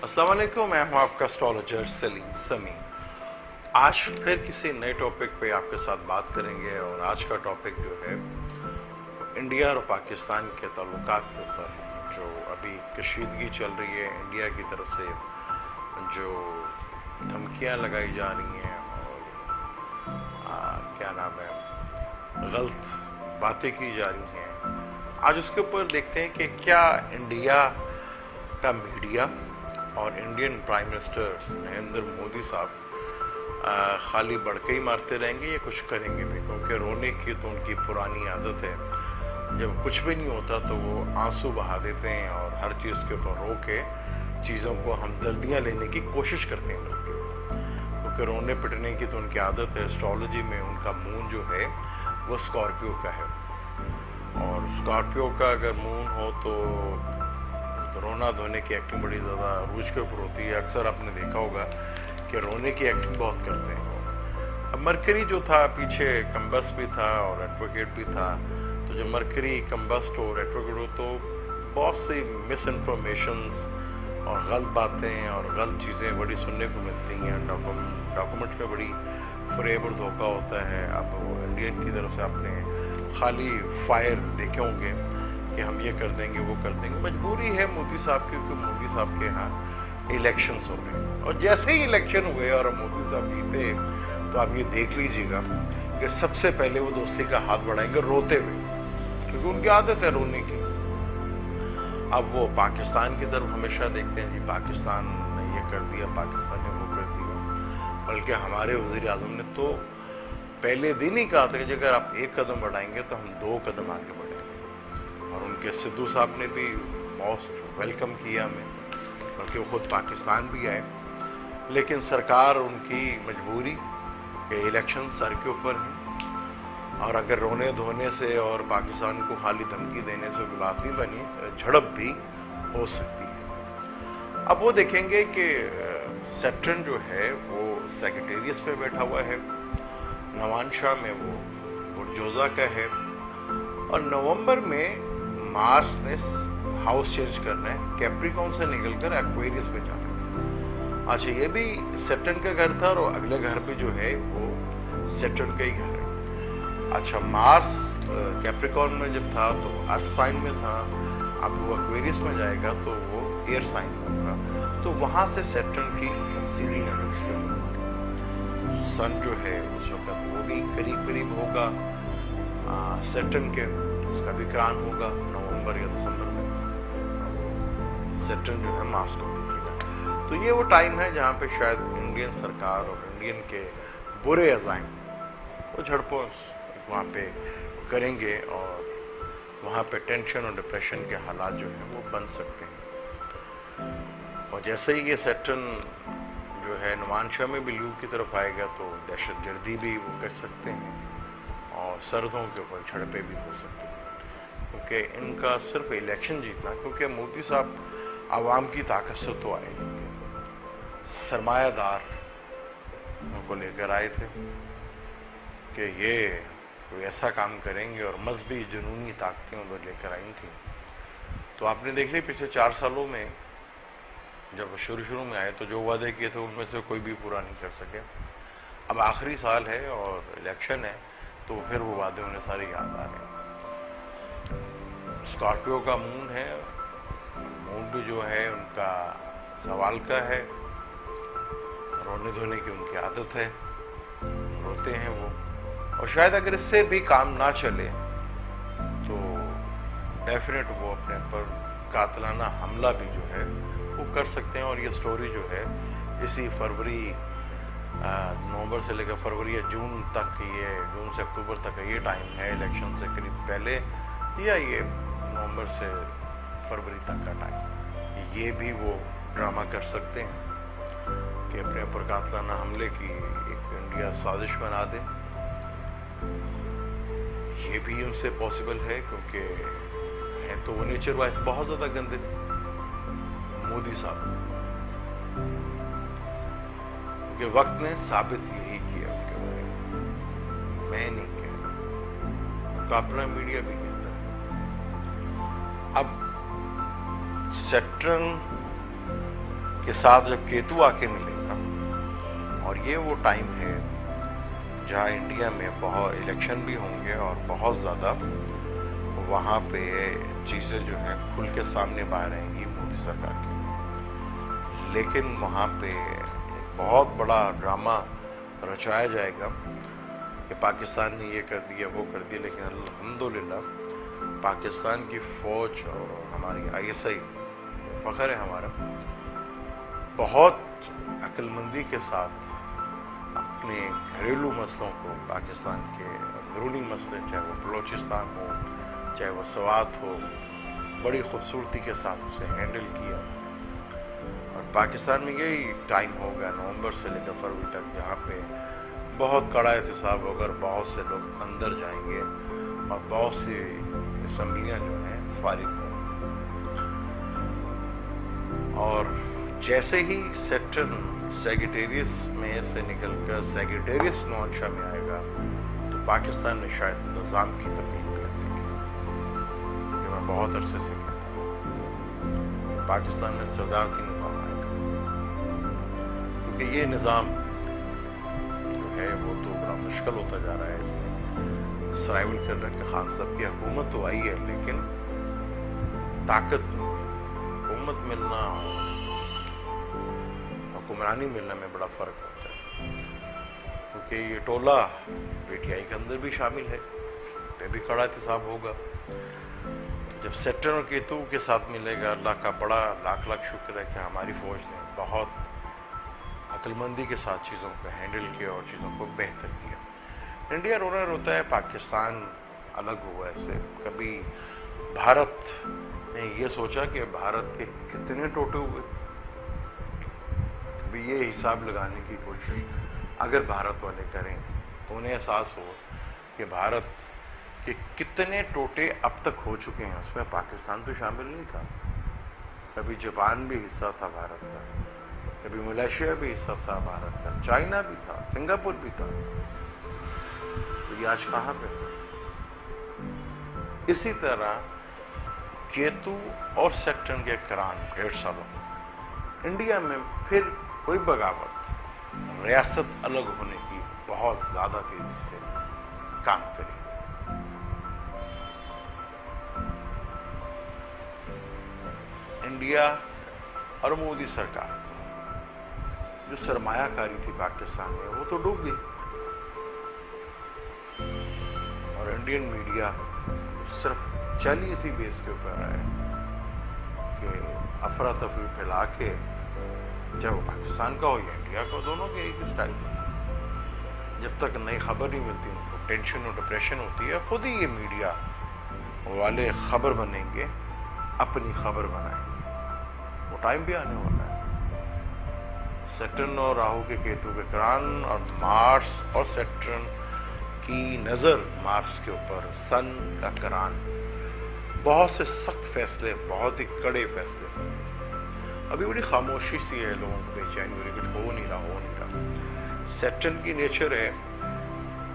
अस्सलाम वालेकुम, मैं हूं आपका एस्ट्रोलॉजर सलीम समी। आज फिर किसी नए टॉपिक पे आपके साथ बात करेंगे और आज का टॉपिक जो है इंडिया और पाकिस्तान के ताल्लुकात के ऊपर, जो अभी कशीदगी चल रही है इंडिया की तरफ से, जो धमकियां लगाई जा रही हैं और क्या नाम है, गलत बातें की जा रही हैं। आज उसके ऊपर देखते हैं कि क्या इंडिया का मीडिया और Indian prime minister Narendra Modi साहब खाली बड़के ही मारते रहेंगे या कुछ करेंगे भी, क्योंकि रोने की तो उनकी पुरानी आदत है। जब कुछ भी नहीं होता तो वो आंसू बहा देते हैं और हर चीज़ के ऊपर रो के चीज़ों को हमदर्दियाँ लेने की कोशिश करते हैं लोग, क्योंकि रोने पिटने की तो उनकी आदत है। एस्ट्रोलॉजी में उनका मून जो है वो स्कॉर्पियो का है, और स्कॉर्पियो का अगर मून हो तो रोना धोने की एक्टिंग बड़ी ज़्यादा रूज के ऊपर होती है। अक्सर आपने देखा होगा कि रोने की एक्टिंग बहुत करते हैं। अब मरकरी जो था पीछे कम्बस्ट भी था और एडवोकेट भी था, तो जब मरकरी कम्बस्ट और एडवोकेट हो तो बहुत सी मिस इन्फॉर्मेशंस और गलत बातें और गलत चीज़ें बड़ी सुनने को मिलती हैं। डॉक्यूमेंट में बड़ी फरेब और धोखा होता है। अब वो इंडियन की तरफ से आपने खाली फायर देखे होंगे कि हम ये कर देंगे वो कर देंगे। मजबूरी है मोदी साहब की, क्योंकि मोदी साहब के यहाँ इलेक्शंस हो रहे हैं, और जैसे ही इलेक्शन हुए और मोदी साहब जीते तो आप ये देख लीजिएगा कि सबसे पहले वो दोस्ती का हाथ बढ़ाएंगे रोते हुए, क्योंकि उनकी आदत है रोने की। अब वो पाकिस्तान की तरफ हमेशा देखते हैं, जी पाकिस्तान ने ये कर दिया, पाकिस्तान ने वो कर दिया। बल्कि हमारे वज़ीर आज़म ने तो पहले दिन ही कहा था कि अगर आप एक कदम बढ़ाएंगे तो हम 2 कदम आगे बढ़ेंगे। और उनके सिद्धू साहब ने भी मोस्ट वेलकम किया हमें, बल्कि वो खुद पाकिस्तान भी आए। लेकिन सरकार उनकी मजबूरी कि इलेक्शन सर के ऊपर है, और अगर रोने धोने से और पाकिस्तान को खाली धमकी देने से बात नहीं बनी, झड़प भी हो सकती है। अब वो देखेंगे कि सैटर्न जो है वो सेक्रेटेरियस पे बैठा हुआ है, नवांशा में वो बुरजोजा का है, और नवंबर में मार्स ने हाउस चेंज करना है, कैप्रिकॉन से निकलकर एक्वेरियस पे जाना है। अच्छा, ये भी सैटर्न का घर था और अगले घर पे जो है वो सैटर्न का ही घर है। अच्छा, मार्स कैप्रिकॉन में जब था तो अर्थ साइन में था, अब वो एक्वेरियस में जाएगा तो वो एयर साइन होगा, तो वहाँ से सैटर्न की सीधी नजर सन जो है उस वक्त वो भी करीब करीब होगा सैटर्न के, उसका भी क्रांत होगा नवंबर या दिसंबर में। सैटर्न जो है मार्स को देखेगा, तो ये वो टाइम है जहाँ पे शायद इंडियन सरकार और इंडियन के बुरे अज़ाइम वो झड़पों वहाँ पे करेंगे, और वहाँ पे टेंशन और डिप्रेशन के हालात जो हैं वो बन सकते हैं। और जैसे ही ये सैटर्न जो है नवांशा में भी लू की तरफ आएगा तो दहशतगर्दी भी वो कर सकते हैं, और सरहदों के ऊपर झड़पें भी हो सकती हैं, क्योंकि इनका सिर्फ इलेक्शन जीतना, क्योंकि मोदी साहब आवाम की ताकत से तो आए नहीं थे, सरमायादार उनको लेकर आए थे कि ये कोई ऐसा काम करेंगे, और मजहबी जुनूनी ताकतें उनको लेकर आई थी। तो आपने देख लिया पिछले 4 सालों में जब शुरू में आए तो जो वादे किए थे उनमें से कोई भी पूरा नहीं कर सके। अब आखिरी साल है और इलेक्शन है, तो फिर वो वादे उन्हें सारे याद आ रहे हैं। स्कॉर्पियो का मून है, मून भी जो है उनका सवाल का है, रोने धोने की उनकी आदत है, रोते हैं वो, और शायद अगर इससे भी काम ना चले तो डेफिनेट वो अपने पर कातलाना हमला भी जो है वो कर सकते हैं। और ये स्टोरी जो है इसी फरवरी नवंबर से लेकर फरवरी या जून तक, ये जून से अक्टूबर तक ये टाइम है इलेक्शन से करीब पहले, या ये नवंबर से फरवरी तक का टाइम, ये भी वो ड्रामा कर सकते हैं कि अपने ऊपर कातलाना हमले की एक इंडिया साजिश बना दे। ये भी उनसे पॉसिबल है, क्योंकि हैं तो वो नेचर वाइज बहुत ज़्यादा गंदे मोदी साहब, कि वक्त ने साबित यही किया उनके बारे में, मैं नहीं कह रहा, उनका अपना मीडिया भी कहता है। अब सैटर्न के साथ जब केतु आके मिलेगा, और ये वो टाइम है जहाँ इंडिया में बहुत इलेक्शन भी होंगे और बहुत ज़्यादा वहाँ पे चीज़ें जो हैं खुल के सामने बाहर आएंगी मोदी सरकार की। लेकिन वहाँ पे एक बहुत बड़ा ड्रामा रचाया जाएगा कि पाकिस्तान ने ये कर दिया वो कर दिया, लेकिन अल्हम्दुलिल्लाह पाकिस्तान की फ़ौज और हमारी ISI, फ़ख्र है हमारा, बहुत अक्लमंदी के साथ अपने घरेलू मसलों को, पाकिस्तान के अंदरूनी मसले, चाहे वो बलूचिस्तान हो चाहे वो स्वात हो, बड़ी खूबसूरती के साथ उसे हैंडल किया। और पाकिस्तान में यही टाइम होगा नवंबर से लेकर फरवरी तक जहाँ पे बहुत कड़ा एहतसाब होगा, बहुत से लोग अंदर जाएंगे और बहुत सी असम्बलियाँ जो हैं फारिग होंगी। और जैसे ही सेक्रेटेरियस में से निकलकर सेक्रेटेरियस नौशा में आएगा तो पाकिस्तान में शायद निज़ाम की तब्दीली कर देंगे, जो मैं बहुत अरसे से कहता हूँ। पाकिस्तान में सदारती निज़ाम आएगा, क्योंकि ये निज़ाम जो है वो तो बड़ा मुश्किल होता जा रहा है। सर्वाइवल कर रहा है कि खान साहब की हुकूमत तो आई है लेकिन ताकत नहीं है। हुकूमत मिलना और हुक्मरानी मिलने में बड़ा फ़र्क होता है, क्योंकि ये टोला PTI के अंदर भी शामिल है, पे भी कड़ा एहतसाब होगा। तो जब सेक्टर और केतु के साथ मिलेगा, अल्लाह का बड़ा लाख लाख शुक्र है कि हमारी फ़ौज ने बहुत अक्लमंदी के साथ चीज़ों को हैंडल किया और चीज़ों को बेहतर किया। इंडिया रोता है पाकिस्तान अलग हुआ ऐसे। कभी भारत ने ये सोचा कि भारत के कितने टोटे हुए, कभी ये हिसाब लगाने की कोशिश अगर भारत वाले करें तो उन्हें एहसास हो कि भारत के कितने टोटे अब तक हो चुके हैं। उसमें पाकिस्तान तो शामिल नहीं था, कभी जापान भी हिस्सा था भारत का, कभी मलेशिया भी हिस्सा था भारत का, चाइना भी था, सिंगापुर भी था। तो ये आज कहाँ पे? इसी तरह केतु और सेक्टर के करान 1.5 सालों में इंडिया में फिर कोई बगावत, रियासत अलग होने की बहुत ज्यादा तेजी से काम करेगी। इंडिया और मोदी सरकार जो सरमायाकारी थी पाकिस्तान में वो तो डूब गई, और इंडियन मीडिया सिर्फ चल इसी बेस के ऊपर है कि अफरा तफरी फैला के, चाहे वो पाकिस्तान का हो या इंडिया का, दोनों के एक स्टाइल। जब तक नई खबर नहीं मिलती उनको टेंशन और डिप्रेशन होती है, खुद ही ये मीडिया वाले खबर बनेंगे, अपनी खबर बनाएंगे। वो टाइम भी आने वाला है। सैटर्न और राहु के केतु के करान और मार्स और सैटर्न की नज़र मार्स के ऊपर, सन का करान, बहुत से सख्त फैसले, बहुत ही कड़े फैसले। अभी बड़ी खामोशी सी है, लोगों को बेचैनी हो रही, कुछ हो नहीं रहा। सैटर्न की नेचर है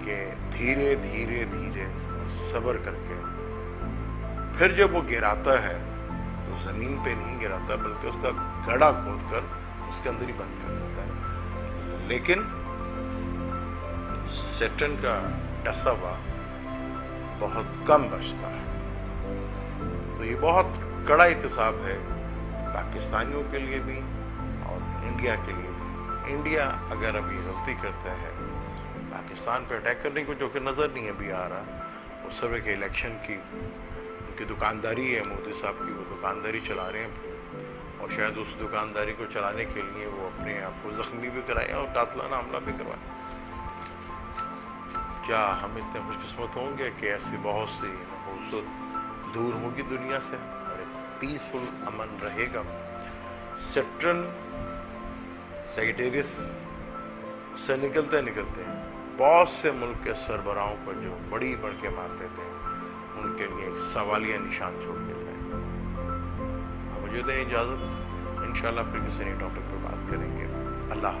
कि धीरे धीरे धीरे सब्र करके फिर जब वो गिराता है तो जमीन पे नहीं गिराता, बल्कि उसका गड़ा खोद कर उसके अंदर ही बंद कर देता है। लेकिन सैटर्न का डसा हुआ बहुत कम बचता है। तो ये बहुत कड़ा एहतसाब है पाकिस्तानियों के लिए भी और इंडिया के लिए भी। इंडिया अगर अभी गलती करता है पाकिस्तान पर अटैक करने को, जो कि नज़र नहीं अभी आ रहा, उस समय के इलेक्शन की उनकी दुकानदारी है, मोदी साहब की वो दुकानदारी चला रहे हैं, और शायद उस दुकानदारी को चलाने के लिए वो अपने आप को जख्मी भी कराएं और कातलाना हमला भी करवाएं। क्या हम इतने खुशकिस्मत होंगे कि ऐसी बहुत सी नफूसत दूर होगी दुनिया से और एक पीसफुल अमन रहेगा। सैटर्न सेक्रेटेरियस से निकलते निकलते बहुत से मुल्क के सरबराहों पर जो बड़ी बढ़ के मारते थे, उनके लिए एक सवालिया निशान छोड़ के गए। मुझे दें इजाज़त, इंशाल्लाह फिर किसी नए टॉपिक पर बात करेंगे। अल्लाह।